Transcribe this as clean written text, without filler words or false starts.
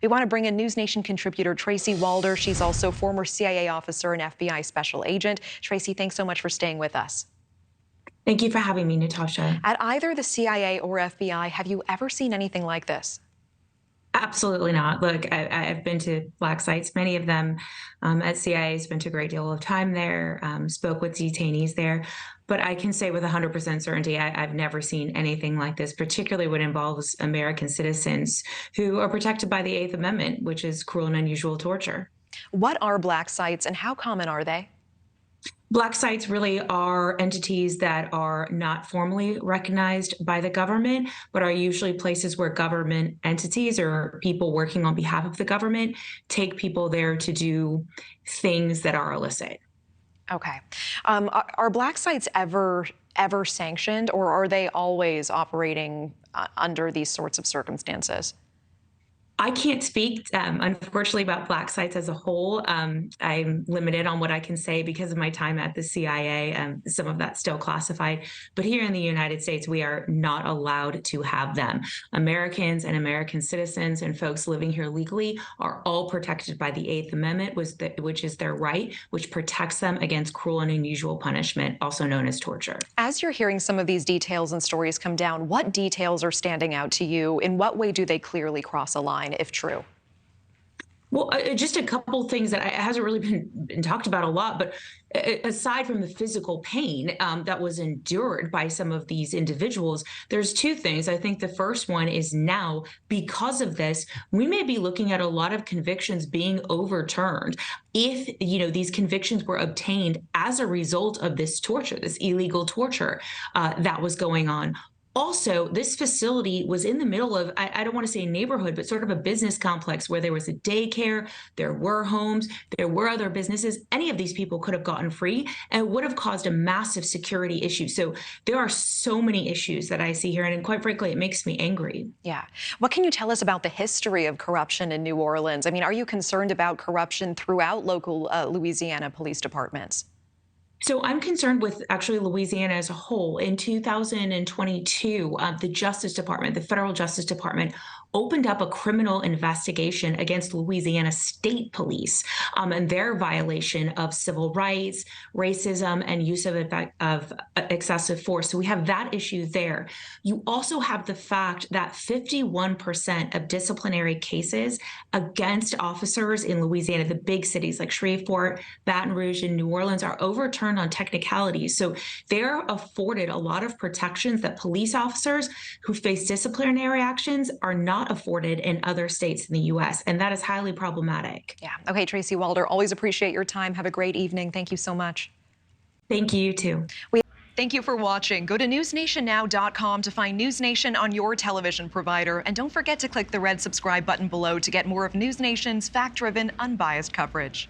We want to bring in NewsNation contributor Tracy Walder. She's also former CIA officer and FBI special agent. Tracy, thanks so much for staying with us. Thank you for having me, Natasha. At either the CIA or FBI, have you ever seen anything like this? Absolutely not. Look, I've been to black sites, many of them at CIA, spent a great deal of time there, spoke with detainees there. But I can say with 100% certainty, I've never seen anything like this, particularly when it involves American citizens who are protected by the Eighth Amendment, which is cruel and unusual torture. What are black sites and how common are they? Black sites really are entities that are not formally recognized by the government, but are usually places where government entities or people working on behalf of the government take people there to do things that are illicit. Okay. Are black sites ever sanctioned, or are they always operating under these sorts of circumstances? I can't speak, unfortunately, about black sites as a whole. I'm limited on what I can say because of my time at the CIA. Some of that's still classified. But here in the United States, we are not allowed to have them. Americans and American citizens and folks living here legally are all protected by the Eighth Amendment, which is their right, which protects them against cruel and unusual punishment, also known as torture. As you're hearing some of these details and stories come down, what details are standing out to you? In what way do they clearly cross a line, if true? Well, just a couple things that hasn't really been talked about a lot, but aside from the physical pain that was endured by some of these individuals, there's two things. I think the first one is now, because of this, we may be looking at a lot of convictions being overturned if, these convictions were obtained as a result of this torture, this illegal torture that was going on. Also, this facility was in the middle of, I don't want to say neighborhood, but sort of a business complex where there was a daycare, there were homes, there were other businesses. Any of these people could have gotten free and it would have caused a massive security issue. So there are so many issues that I see here. And quite frankly, it makes me angry. Yeah. What can you tell us about the history of corruption in New Orleans? I mean, are you concerned about corruption throughout local Louisiana police departments? So I'm concerned with actually Louisiana as a whole. In 2022, the Justice Department, the federal Justice Department, opened up a criminal investigation against Louisiana State Police and their violation of civil rights, racism, and use of excessive force. So we have that issue there. You also have the fact that 51% of disciplinary cases against officers in Louisiana, the big cities like Shreveport, Baton Rouge, and New Orleans, are overturned on technicalities. So they're afforded a lot of protections that police officers who face disciplinary actions are not afforded in other states in the U.S., and that is highly problematic. Yeah. Okay, Tracy Walder, always appreciate your time. Have a great evening. Thank you so much. Thank you, too. Thank you for watching. Go to newsnationnow.com to find NewsNation on your television provider. And don't forget to click the red subscribe button below to get more of NewsNation's fact-driven, unbiased coverage.